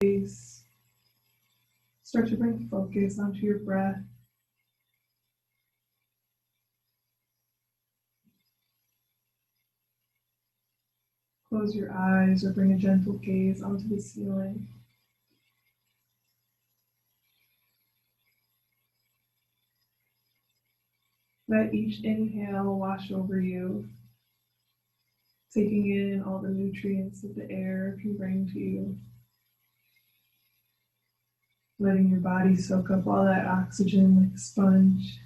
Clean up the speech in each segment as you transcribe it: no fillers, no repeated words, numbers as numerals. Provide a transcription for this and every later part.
face. Start to bring focus onto your breath. Close your eyes or bring a gentle gaze onto the ceiling. Let each inhale wash over you, taking in all the nutrients that the air can bring to you. Letting your body soak up all that oxygen like a sponge.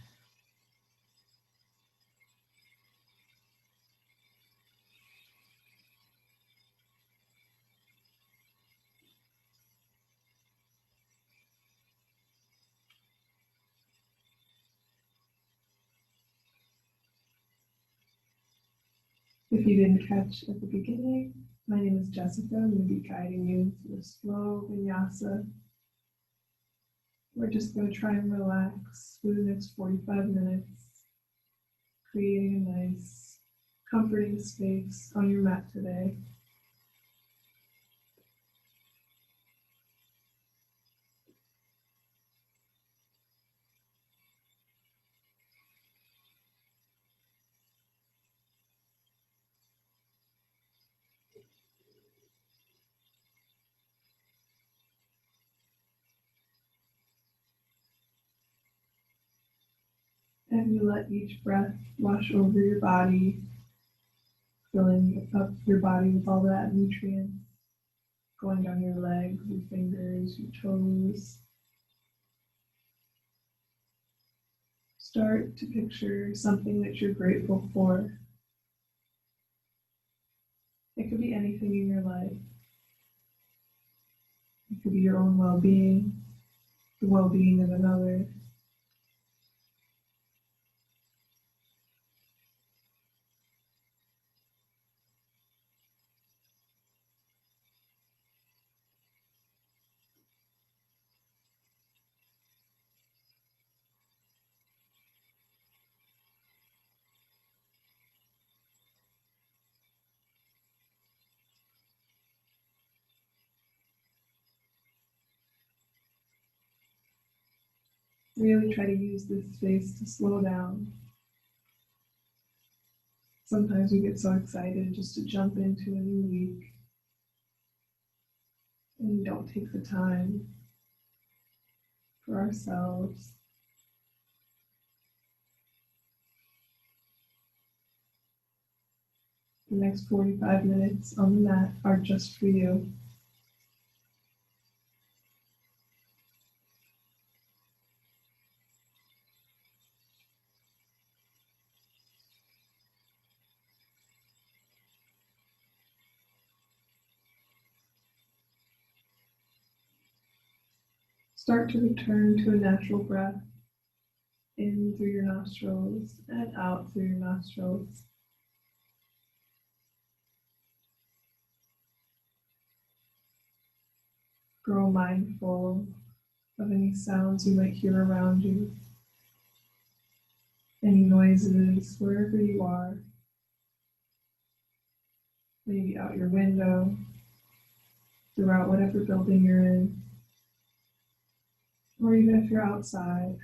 If you didn't catch at the beginning, my name is Jessica. I'm going to be guiding you through a slow vinyasa. We're just going to try and relax for the next 45 minutes, creating a nice, comforting space on your mat today. And you let each breath wash over your body, filling up your body with all that nutrients, going down your legs, your fingers, your toes. Start to picture something that you're grateful for. It could be anything in your life. It could be your own well-being, the well-being of another. Really try to use this space to slow down. Sometimes we get so excited just to jump into a new week and we don't take the time for ourselves. The next 45 minutes on the mat are just for you. Start to return to a natural breath, in through your nostrils and out through your nostrils. Grow mindful of any sounds you might hear around you, any noises wherever you are, maybe out your window, throughout whatever building you're in, or even if you're outside.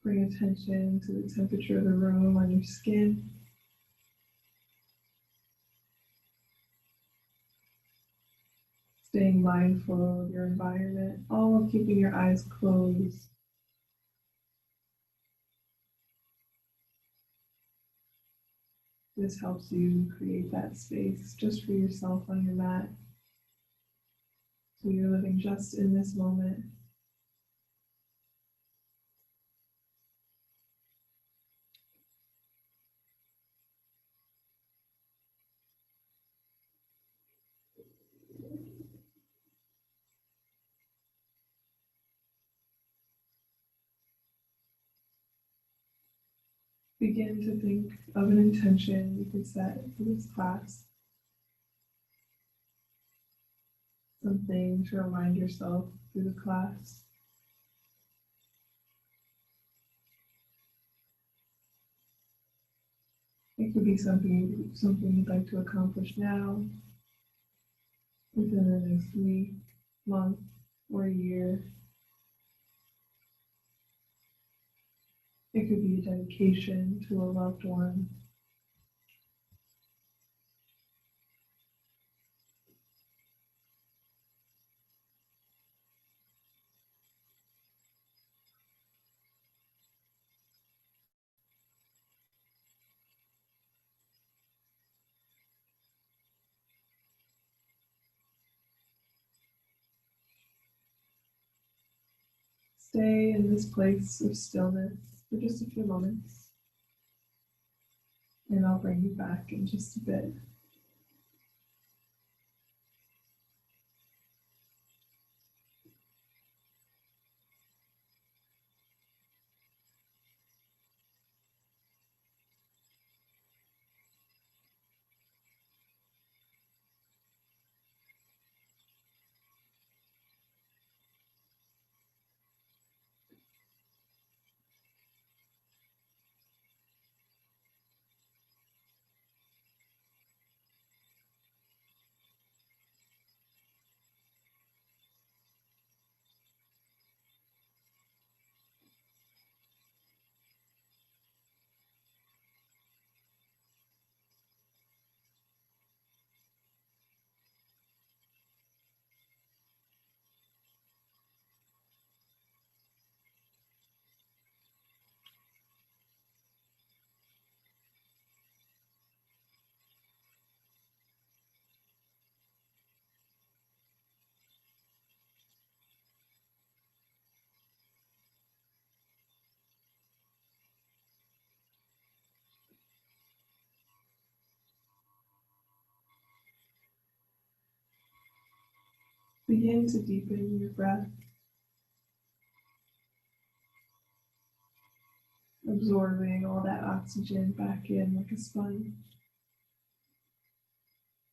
Bring attention to the temperature of the room on your skin. Staying mindful of your environment, all while keeping your eyes closed. This helps you create that space just for yourself on your mat. So you're living just in this moment. Begin to think of an intention you could set for this class. something to remind yourself through the class. It could be something you'd like to accomplish now, within the next week, month, or year. It could be a dedication to a loved one. Stay in this place of stillness for just a few moments, and I'll bring you back in just a bit. Begin to deepen your breath, absorbing all that oxygen back in like a sponge,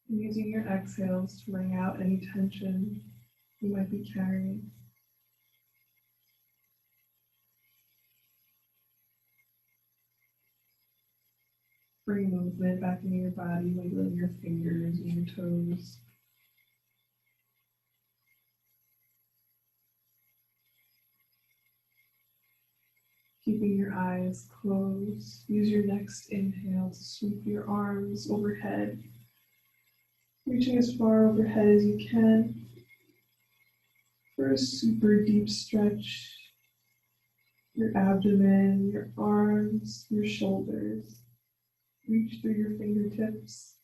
and using your exhales to wring out any tension you might be carrying. Bring movement back into your body, wiggling your fingers and your toes. Keeping your eyes closed, use your next inhale to sweep your arms overhead, reaching as far overhead as you can for a super deep stretch. Your abdomen, your arms, your shoulders. Reach through your fingertips.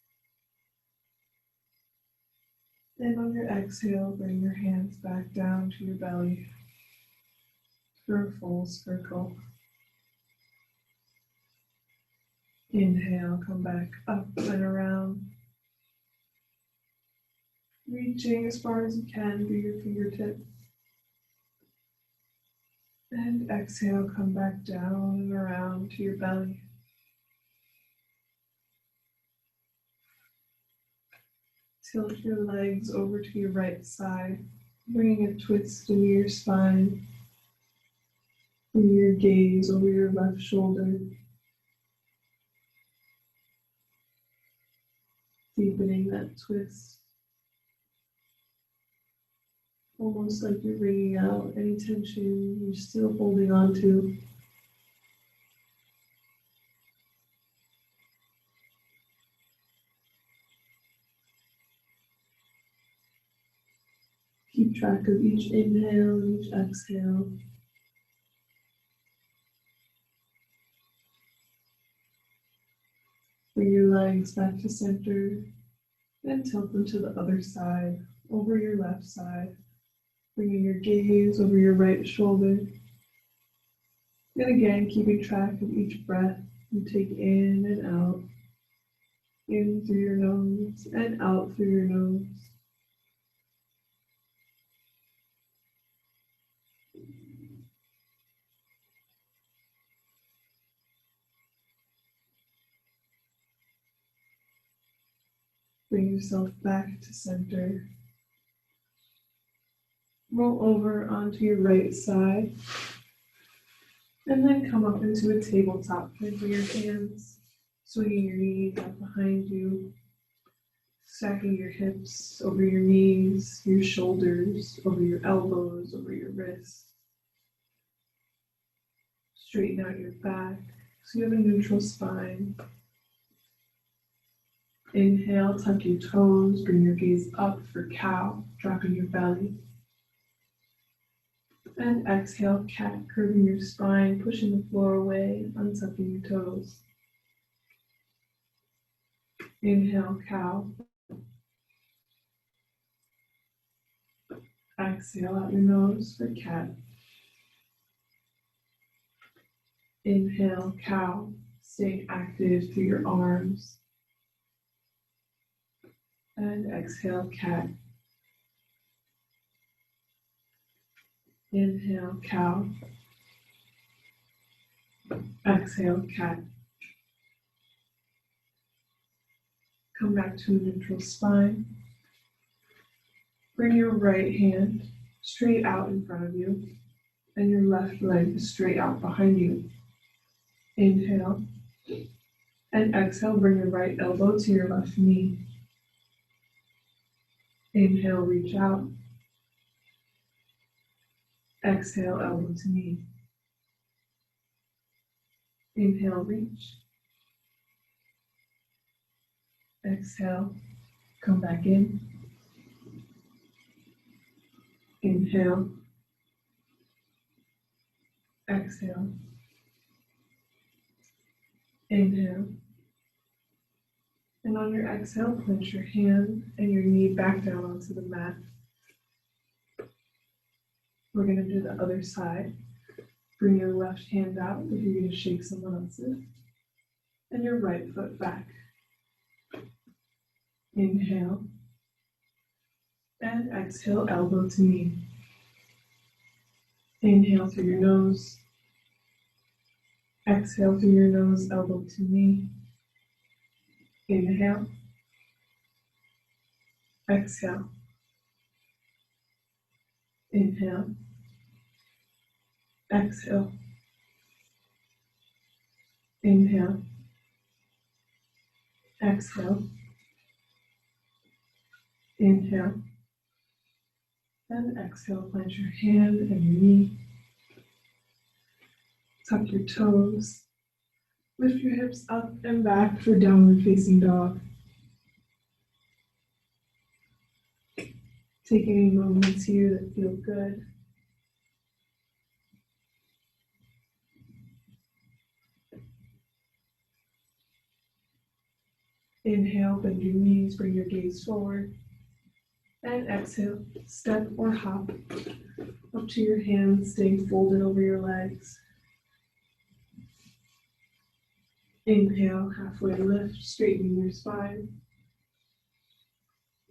And on your exhale, bring your hands back down to your belly for a full circle. Inhale, come back up and around. Reaching as far as you can through your fingertips. And exhale, come back down and around to your belly. Tilt your legs over to your right side, bringing a twist into your spine. Bring your gaze over your left shoulder, deepening that twist. Almost like you're wringing out any tension you're still holding on to. Keep track of each inhale and each exhale. Bring your legs back to center and tilt them to the other side, over your left side. Bringing your gaze over your right shoulder. And again, keeping track of each breath you take in and out. In through your nose and out through your nose. Bring yourself back to center. Roll over onto your right side. And then come up into a tabletop. Planting your hands, swinging your knees out behind you, stacking your hips over your knees, your shoulders, over your elbows, over your wrists. Straighten out your back so you have a neutral spine. Inhale, tuck your toes, bring your gaze up for cow, dropping your belly. And exhale, cat, curving your spine, pushing the floor away, untucking your toes. Inhale, cow. Exhale out your nose for cat. Inhale, cow, staying active through your arms. And exhale, cat. Inhale, cow. Exhale, cat. Come back to a neutral spine. Bring your right hand straight out in front of you, and your left leg straight out behind you. Inhale, and exhale, bring your right elbow to your left knee. Inhale, reach out. Exhale, elbow to knee. Inhale, reach. Exhale, come back in. Inhale. Exhale. Inhale. And on your exhale, place your hand and your knee back down onto the mat. We're going to do the other side. Bring your left hand out if you're going to shake someone else's. And your right foot back. Inhale. And exhale, elbow to knee. Inhale through your nose. Exhale through your nose, elbow to knee. Inhale. Exhale. Inhale. Exhale. Inhale. Exhale. Inhale. And exhale, plant your hand and your knee. Tuck your toes. Lift your hips up and back for downward facing dog. Take any moments here that feel good. Inhale, bend your knees, bring your gaze forward. And exhale, step or hop up to your hands, staying folded over your legs. Inhale, halfway lift, straightening your spine.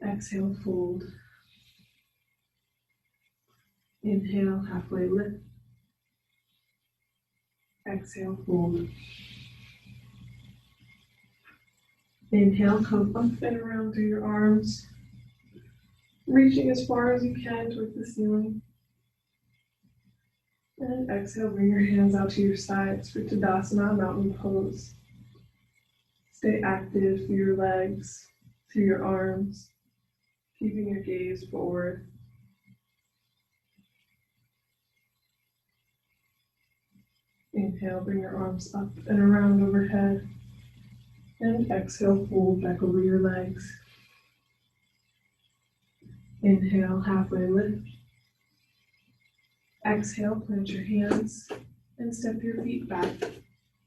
Exhale, fold. Inhale, halfway lift. Exhale, fold. Inhale, come up and around through your arms, reaching as far as you can towards the ceiling. And exhale, bring your hands out to your sides for Tadasana, mountain pose. Stay active through your legs, through your arms, keeping your gaze forward. Inhale, bring your arms up and around overhead. And exhale, fold back over your legs. Inhale, halfway lift. Exhale, plant your hands and step your feet back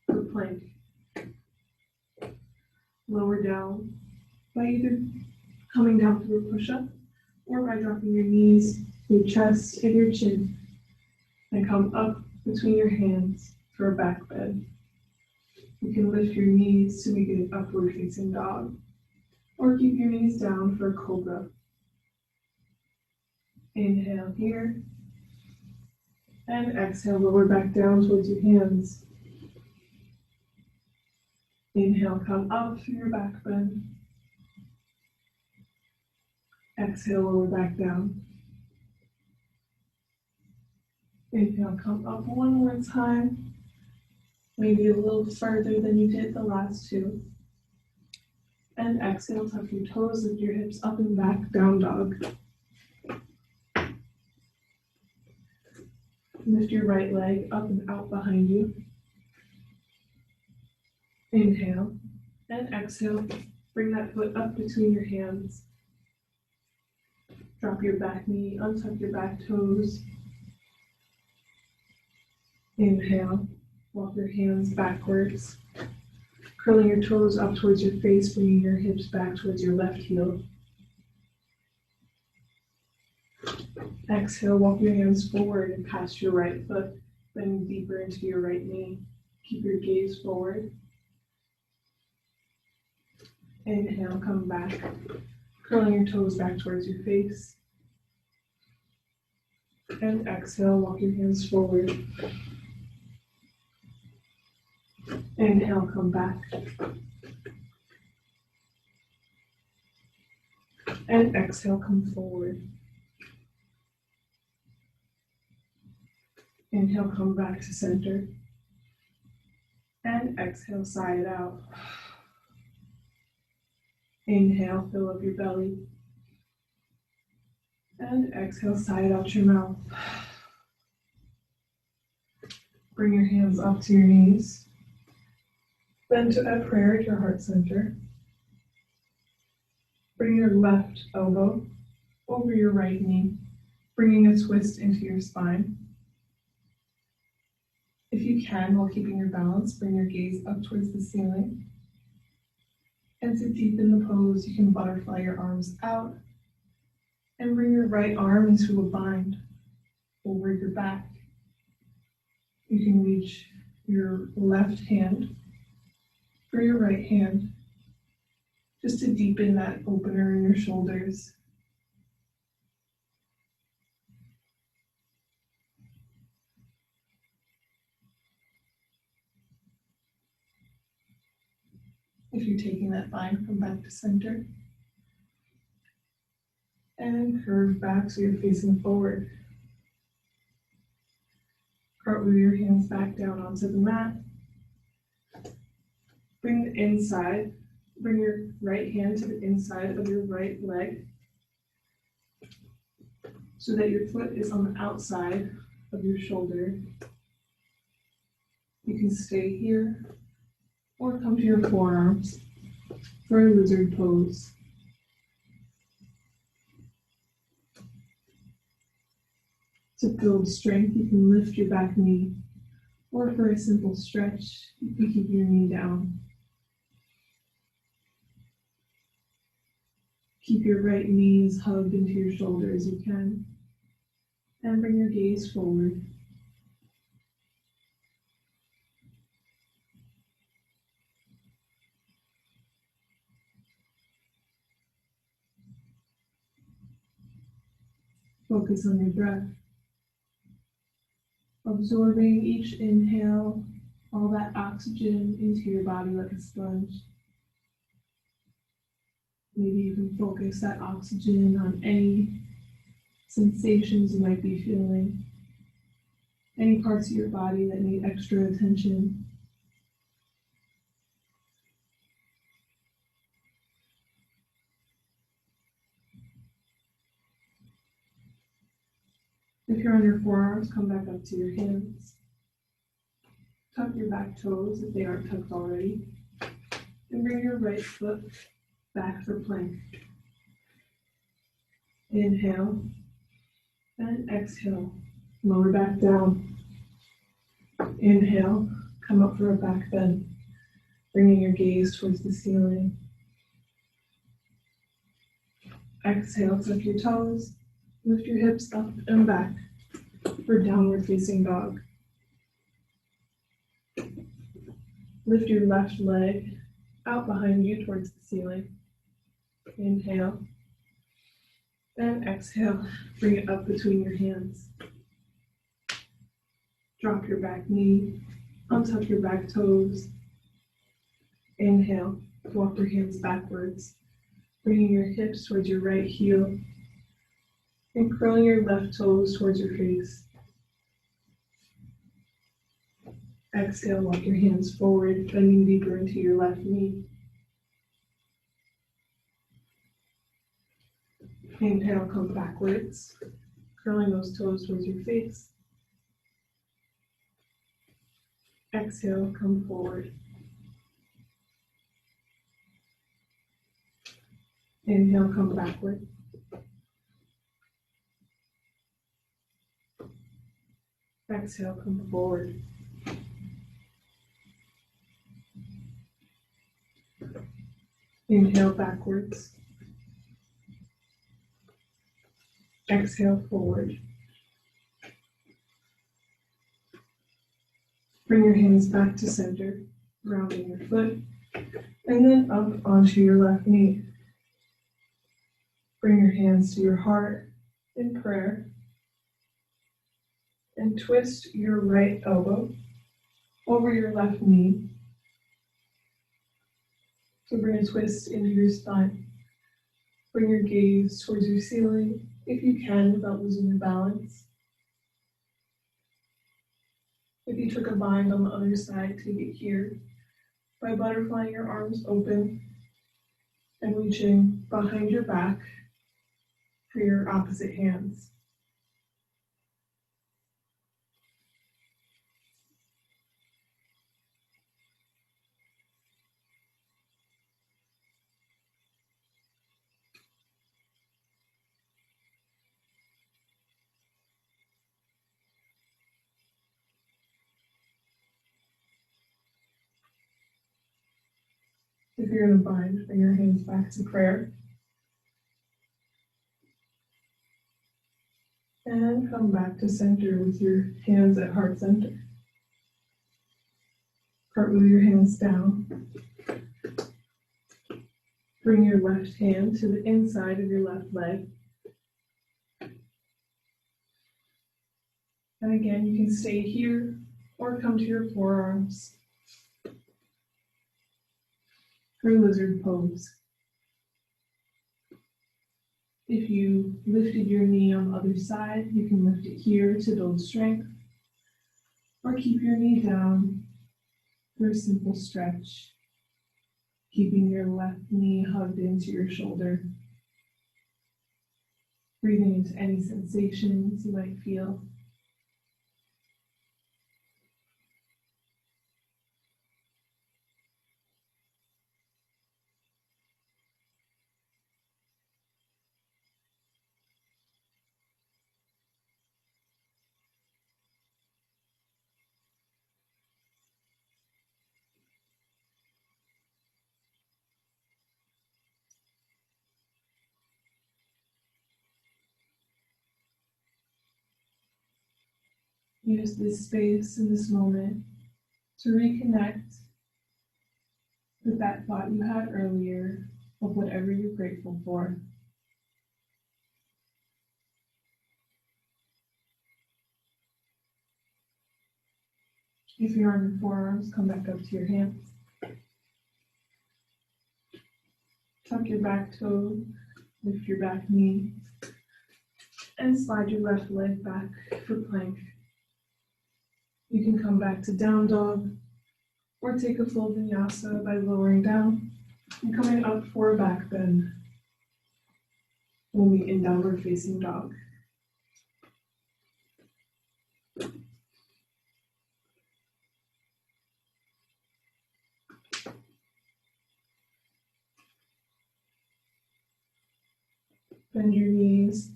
for plank. Lower down by either coming down through a push-up or by dropping your knees, your chest, and your chin, and come up between your hands for a back bend. You can lift your knees to make it an upward facing dog, or keep your knees down for a cobra. Inhale here, and exhale, lower back down towards your hands. Inhale, come up through your back bend. Exhale, lower back down. Inhale, come up one more time, maybe a little further than you did the last two. And exhale, tuck your toes, lift your hips up and back, down dog. Lift your right leg up and out behind you. Inhale and exhale. Bring that foot up between your hands. Drop your back knee, untuck your back toes. Inhale, walk your hands backwards. Curling your toes up towards your face, bringing your hips back towards your left heel. Exhale, walk your hands forward and past your right foot, bending deeper into your right knee. Keep your gaze forward. Inhale, come back, curling your toes back towards your face. And exhale, walk your hands forward. Inhale, come back. And exhale, come forward. Inhale, come back to center. And exhale, sigh it out. Inhale, fill up your belly. And exhale, sigh it out your mouth. Bring your hands up to your knees. Bend to a prayer at your heart center. Bring your left elbow over your right knee, bringing a twist into your spine. If you can, while keeping your balance, bring your gaze up towards the ceiling. And to deepen the pose, you can butterfly your arms out and bring your right arm into a bind over your back. You can reach your left hand for your right hand, just to deepen that opener in your shoulders. If you're taking that bind, come back to center. And curve back so you're facing forward. Cartwheel your hands back down onto the mat. Bring your right hand to the inside of your right leg so that your foot is on the outside of your shoulder. You can stay here or come to your forearms for a lizard pose. To build strength, you can lift your back knee, or for a simple stretch, you can keep your knee down. Keep your right knee as hugged into your shoulder as you can, and bring your gaze forward. Focus on your breath, absorbing each inhale, all that oxygen into your body like a sponge. Maybe you can focus that oxygen on any sensations you might be feeling, any parts of your body that need extra attention. If you're on your forearms, come back up to your hands. Tuck your back toes if they aren't tucked already. And bring your right foot back for plank. Inhale and exhale. Lower back down. Inhale, come up for a back bend, bringing your gaze towards the ceiling. Exhale, tuck your toes, lift your hips up and back for downward facing dog. Lift your left leg out behind you towards the ceiling. Inhale and exhale, bring it up between your hands. Drop your back knee, untuck your back toes. Inhale, walk your hands backwards, bringing your hips towards your right heel and curling your left toes towards your face. Exhale, walk your hands forward, bending deeper into your left knee. Inhale, come backwards, curling those toes towards your face. Exhale, come forward. Inhale, come backward. Exhale, come forward. Inhale, backwards. Exhale, forward. Bring your hands back to center, grounding your foot, and then up onto your left knee. Bring your hands to your heart in prayer, and twist your right elbow over your left knee. So bring a twist into your spine. Bring your gaze towards your ceiling, if you can, without losing your balance. If you took a bind on the other side, take it here by butterflying your arms open and reaching behind your back for your opposite hands. If you're in a bind, bring your hands back to prayer. And come back to center with your hands at heart center. Cartwheel your hands down. Bring your left hand to the inside of your left leg. And again, you can stay here or come to your forearms for lizard pose. If you lifted your knee on the other side, you can lift it here to build strength, or keep your knee down for a simple stretch, keeping your left knee hugged into your shoulder, breathing into any sensations you might feel. Use this space in this moment to reconnect with that thought you had earlier of whatever you're grateful for. If you're on your forearms, come back up to your hands. Tuck your back toe, lift your back knee, and slide your left leg back for plank. You can come back to down dog, or take a full vinyasa by lowering down and coming up for a back bend. We'll meet in downward facing dog. Bend your knees,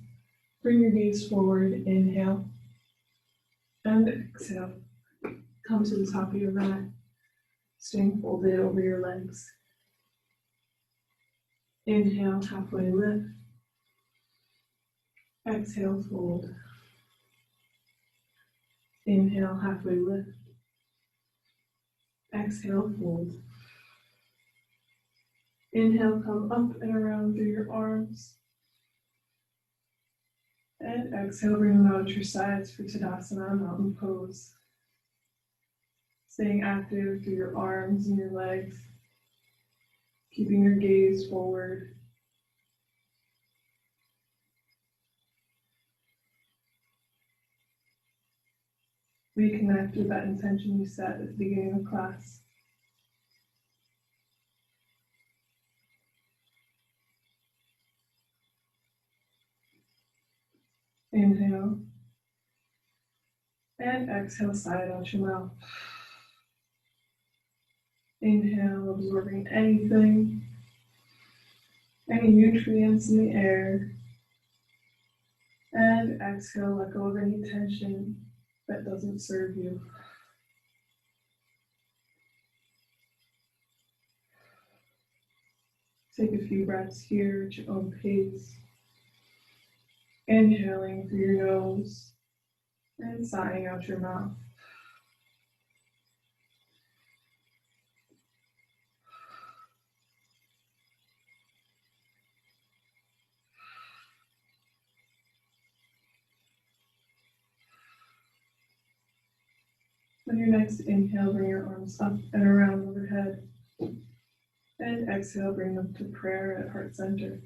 bring your gaze forward, inhale, and exhale. Come to the top of your mat, staying folded over your legs. Inhale, halfway lift. Exhale, fold. Inhale, halfway lift. Exhale, fold. Inhale, come up and around through your arms. And exhale, bring them out to your sides for Tadasana, mountain pose. Staying active through your arms and your legs, keeping your gaze forward. Reconnect with that intention you set at the beginning of class. Inhale. And exhale, sigh it out your mouth. Inhale, absorbing anything, any nutrients in the air. And exhale, let go of any tension that doesn't serve you. Take a few breaths here at your own pace. Inhaling through your nose and sighing out your mouth. On your next inhale, bring your arms up and around overhead. And exhale, bring them to prayer at heart center.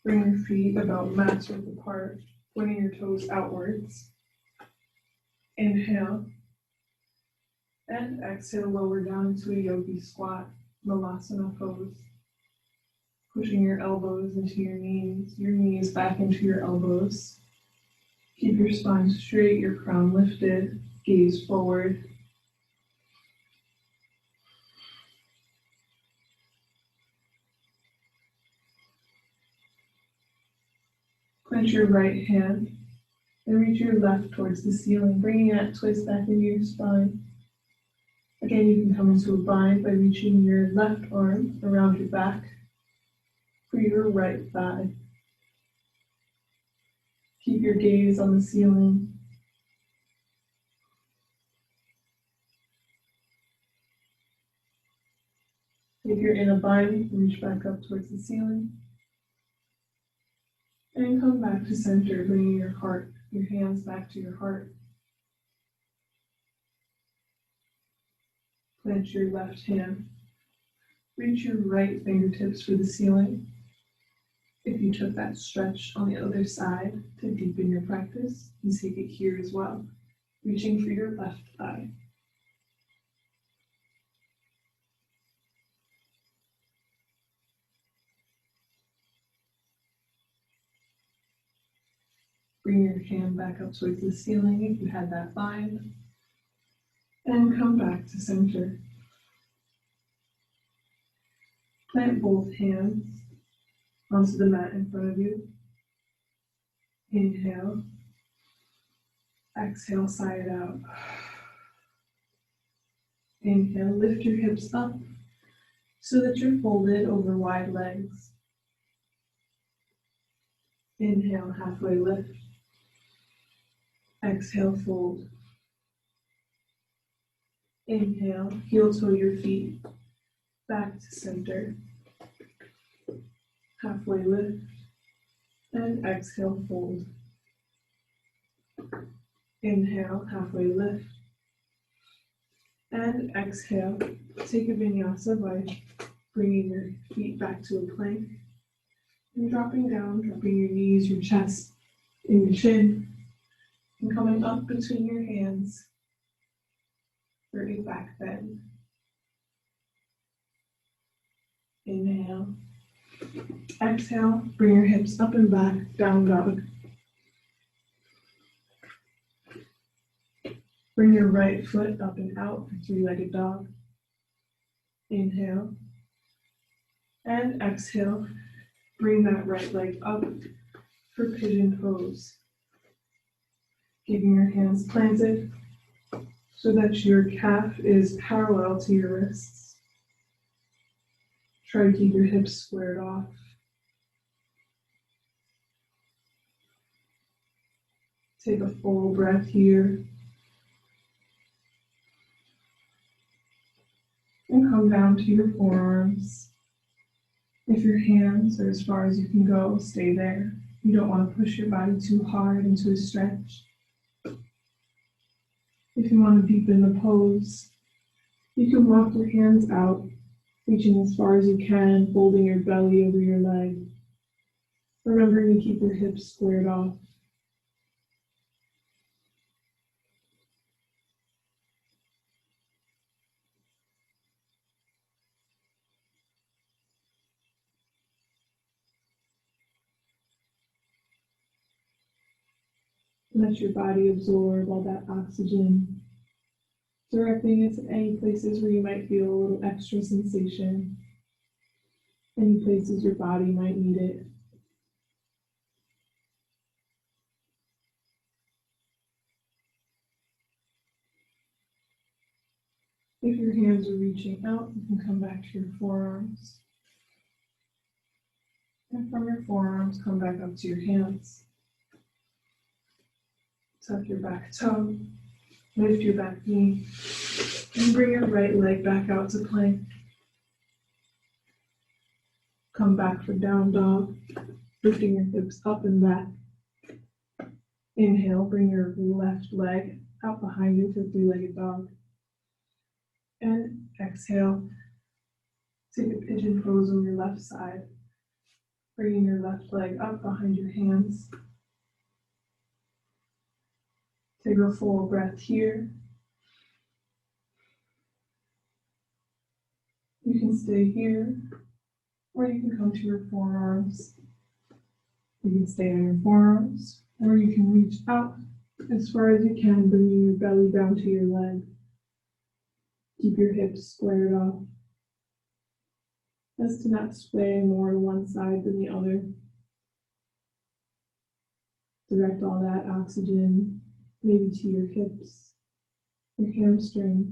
Bring your feet about mat's width apart, pointing your toes outwards. Inhale. And exhale, lower down into a yogi squat, Malasana pose. Pushing your elbows into your knees back into your elbows. Keep your spine straight, your crown lifted, gaze forward. Clench your right hand and reach your left towards the ceiling, bringing that twist back into your spine. Again, you can come into a bind by reaching your left arm around your back for your right thigh. Keep your gaze on the ceiling. If you're in a bind, reach back up towards the ceiling. And come back to center, bringing your hands back to your heart. Clench your left hand. Reach your right fingertips for the ceiling. If you took that stretch on the other side to deepen your practice, you take it here as well, reaching for your left thigh. Bring your hand back up towards the ceiling if you had that bind, and come back to center. Plant both hands onto the mat in front of you. Inhale. Exhale, sigh it out. Inhale, lift your hips up so that you're folded over wide legs. Inhale, halfway lift. Exhale, fold. Inhale, heel toe your feet back to center. Halfway lift. And exhale, fold. Inhale, halfway lift. And exhale, take a vinyasa by bringing your feet back to a plank. And dropping down, dropping your knees, your chest, and your chin. And coming up between your hands for a back bend. Inhale. Exhale, bring your hips up and back, down dog. Bring your right foot up and out for three-legged dog. Inhale. And exhale, bring that right leg up for pigeon pose. Keeping your hands planted so that your calf is parallel to your wrists. Try to keep your hips squared off. Take a full breath here. And come down to your forearms. If your hands are as far as you can go, stay there. You don't want to push your body too hard into a stretch. If you want to deepen the pose, you can walk your hands out, reaching as far as you can, folding your belly over your leg. Remembering to keep your hips squared off. Let your body absorb all that oxygen, directing it to any places where you might feel a little extra sensation, any places your body might need it. If your hands are reaching out, you can come back to your forearms. And from your forearms, come back up to your hands. Tuck your back toe, lift your back knee, and bring your right leg back out to plank. Come back for down dog, lifting your hips up and back. Inhale, bring your left leg out behind you for three-legged dog. And exhale, take a pigeon pose on your left side, bringing your left leg up behind your hands. Take a full breath here. You can stay here, or you can come to your forearms. You can stay on your forearms, or you can reach out as far as you can, bringing your belly down to your leg. Keep your hips squared off, as to not sway more to one side than the other. Direct all that oxygen maybe to your hips, your hamstrings,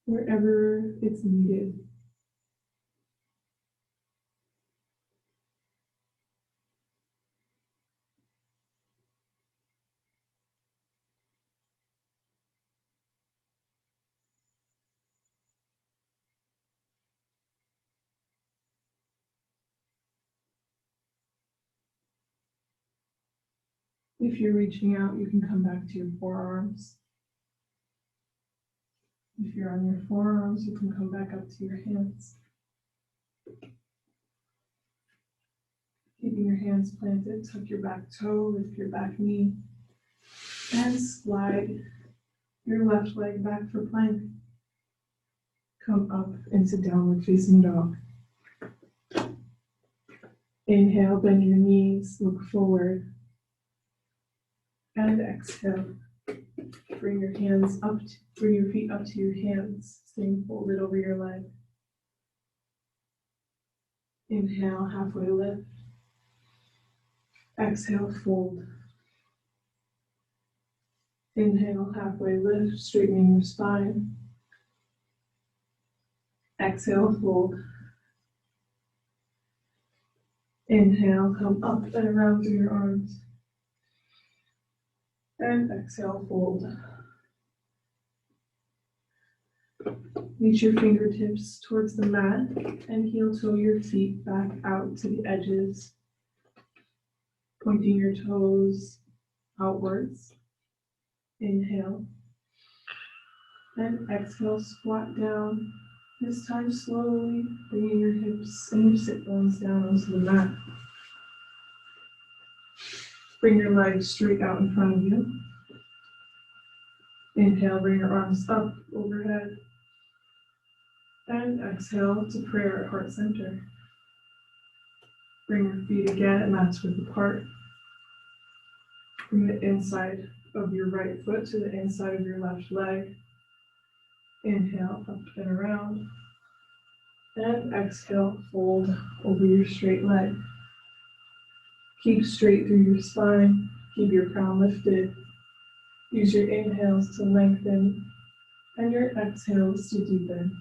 wherever it's needed. If you're reaching out, you can come back to your forearms. If you're on your forearms, you can come back up to your hands. Keeping your hands planted, tuck your back toe, lift your back knee, and slide your left leg back for plank. Come up into downward facing dog. Inhale, bend your knees, look forward. And exhale. Bring your feet up to your hands, staying folded over your leg. Inhale, halfway lift. Exhale, fold. Inhale, halfway lift, straightening your spine. Exhale, fold. Inhale, come up and around through your arms. And exhale, fold. Reach your fingertips towards the mat and heel toe your feet back out to the edges, pointing your toes outwards. Inhale. And exhale, squat down. This time slowly bringing your hips and your sit bones down onto the mat. Bring your legs straight out in front of you. Inhale, bring your arms up overhead. And exhale to prayer at heart center. Bring your feet again, mats width apart. Bring the inside of your right foot to the inside of your left leg. Inhale, up and around. And exhale, fold over your straight leg. Keep straight through your spine. Keep your crown lifted. Use your inhales to lengthen and your exhales to deepen.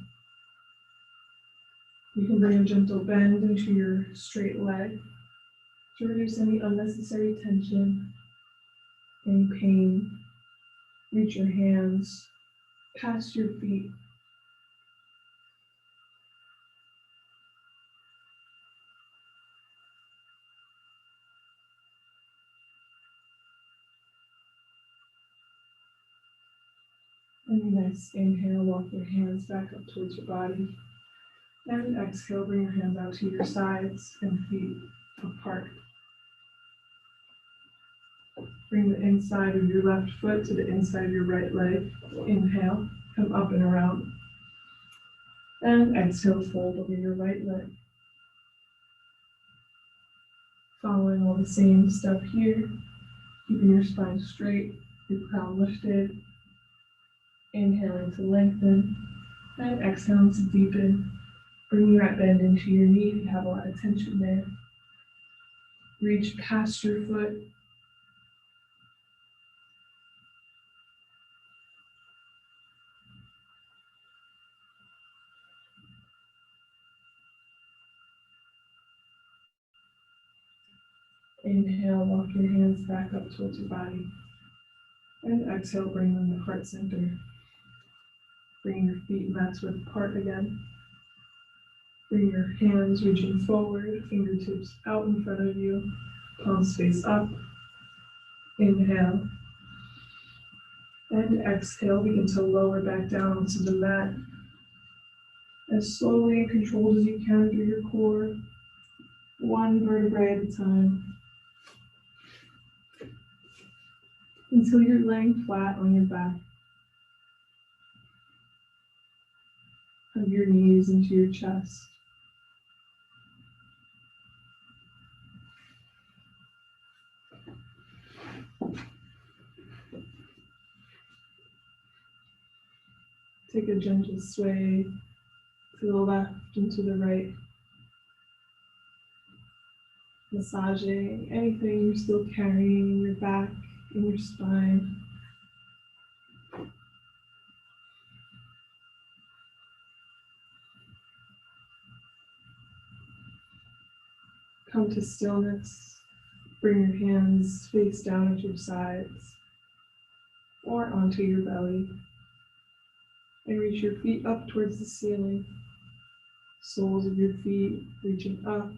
You can bring a gentle bend into your straight leg to reduce any unnecessary tension, any pain. Reach your hands past your feet. And a nice inhale, walk your hands back up towards your body. And exhale, bring your hands out to your sides and feet apart. Bring the inside of your left foot to the inside of your right leg. Inhale, come up and around. And exhale, fold over your right leg. Following all the same stuff here. Keeping your spine straight, your crown lifted. Inhaling to lengthen, and exhaling to deepen. Bringing that bend into your knee if you have a lot of tension there. Reach past your foot. Inhale, walk your hands back up towards your body. And exhale, bring them to heart center. Bring your feet mass width apart again. Bring your hands reaching forward, fingertips out in front of you, palms face up. Inhale. And exhale, begin to lower back down onto the mat. As slowly and controlled as you can through your core, one vertebrae at a time, until you're laying flat on your back. Hug your knees into your chest. Take a gentle sway to the left and to the right, massaging anything you're still carrying in your back, in your spine. Come to stillness. Bring your hands face down at your sides or onto your belly. And reach your feet up towards the ceiling. Soles of your feet reaching up.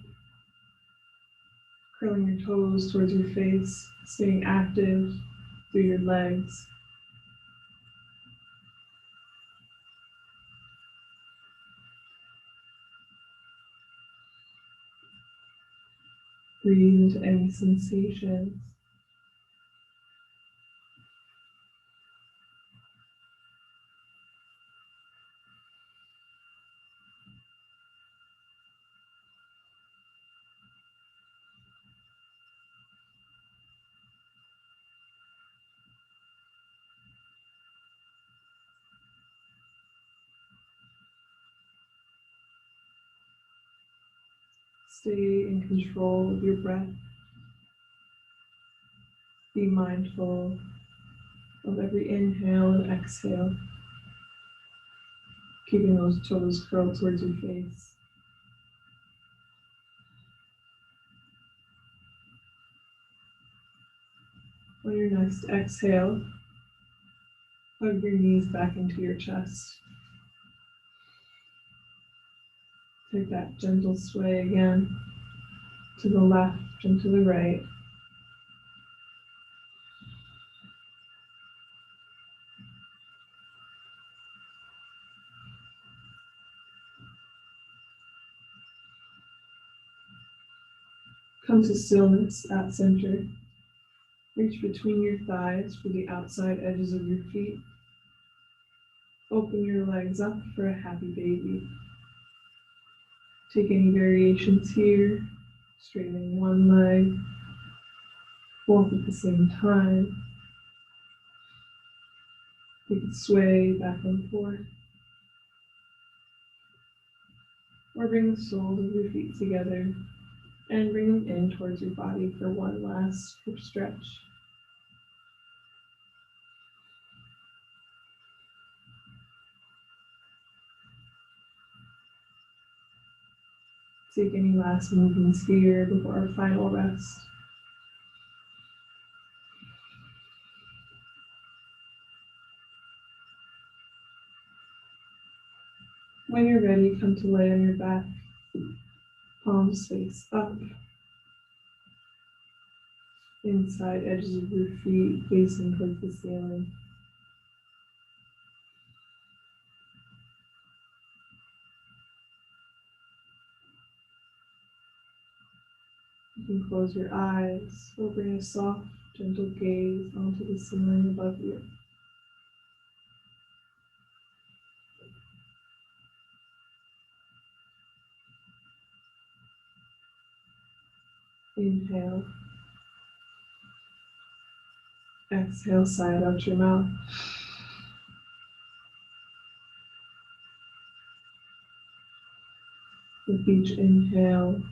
Curling your toes towards your face, staying active through your legs. Breathe into any sensations. Stay in control of your breath. Be mindful of every inhale and exhale, keeping those toes curled towards your face. On your next exhale, hug your knees back into your chest. Take that gentle sway again to the left and to the right. Come to stillness at center. Reach between your thighs for the outside edges of your feet. Open your legs up for a happy baby. Take any variations here, straightening one leg, both at the same time. You can sway back and forth, or bring the soles of your feet together and bring them in towards your body for one last hip stretch. Take any last movements here before our final rest. When you're ready, come to lay on your back, palms face up, inside edges of your feet facing towards the ceiling. You can close your eyes or bring a soft, gentle gaze onto the ceiling above you. Inhale. Exhale, sigh it out your mouth. With each inhale,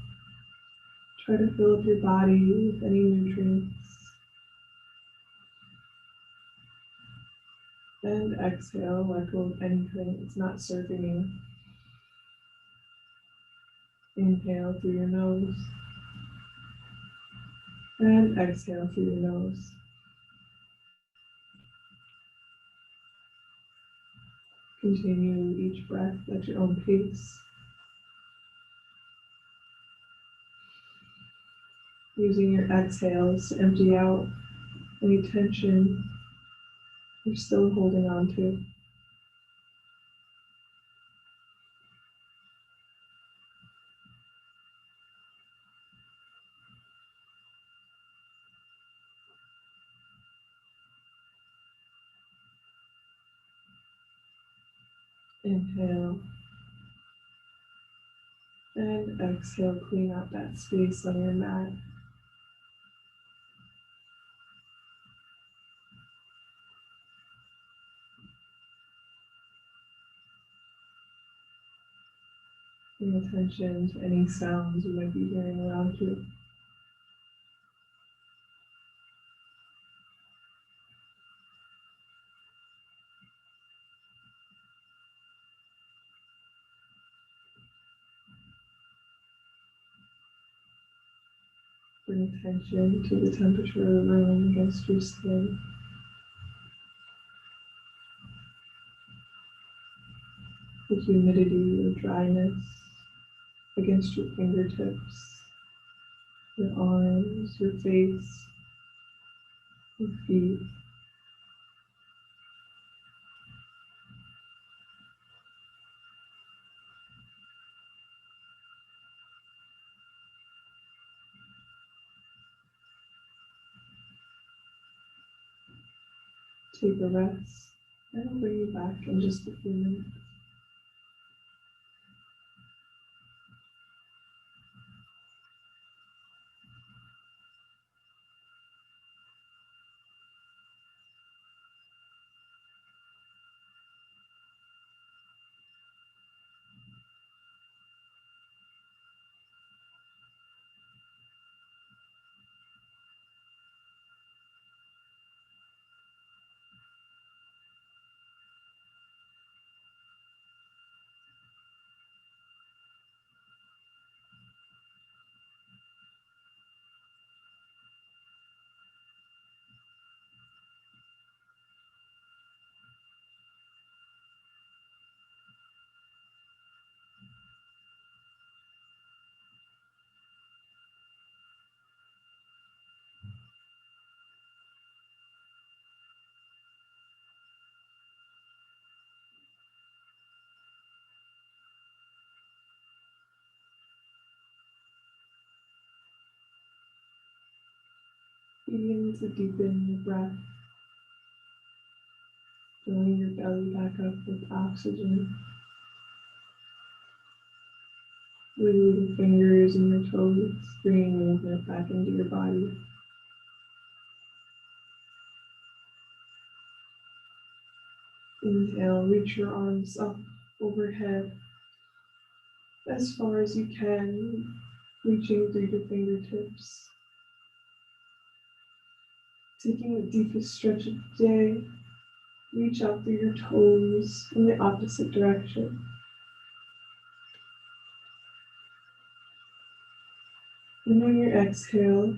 try to fill up your body with any nutrients. And exhale, let go of anything that's not serving you. Inhale through your nose. And exhale through your nose. Continue each breath at your own pace, using your exhales to empty out any tension you're still holding on to. Inhale and exhale, clean out that space on your mat. Paying attention to any sounds you might be hearing around you. Bring attention to the temperature of the room against your skin. The humidity or dryness against your fingertips, your arms, your face, your feet. Take a rest, and I'll bring you back in just a few minutes. Begin to deepen your breath, filling your belly back up with oxygen. Wiggle your fingers and your toes, bringing movement back into your body. Inhale, reach your arms up overhead as far as you can, reaching through your fingertips. Taking the deepest stretch of the day, reach out through your toes in the opposite direction. And on your exhale,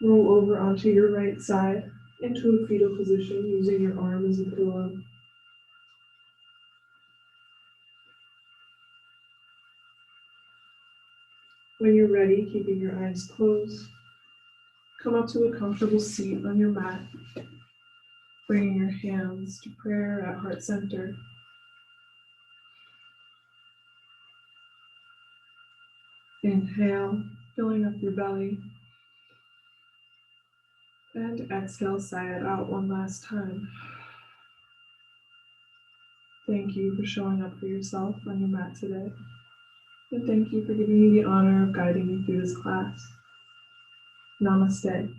roll over onto your right side into a fetal position using your arm as a pillow. When you're ready, keeping your eyes closed, come up to a comfortable seat on your mat, bringing your hands to prayer at heart center. Inhale, filling up your belly, and exhale, sigh it out one last time. Thank you for showing up for yourself on your mat today, and thank you for giving me the honor of guiding you through this class. Namaste.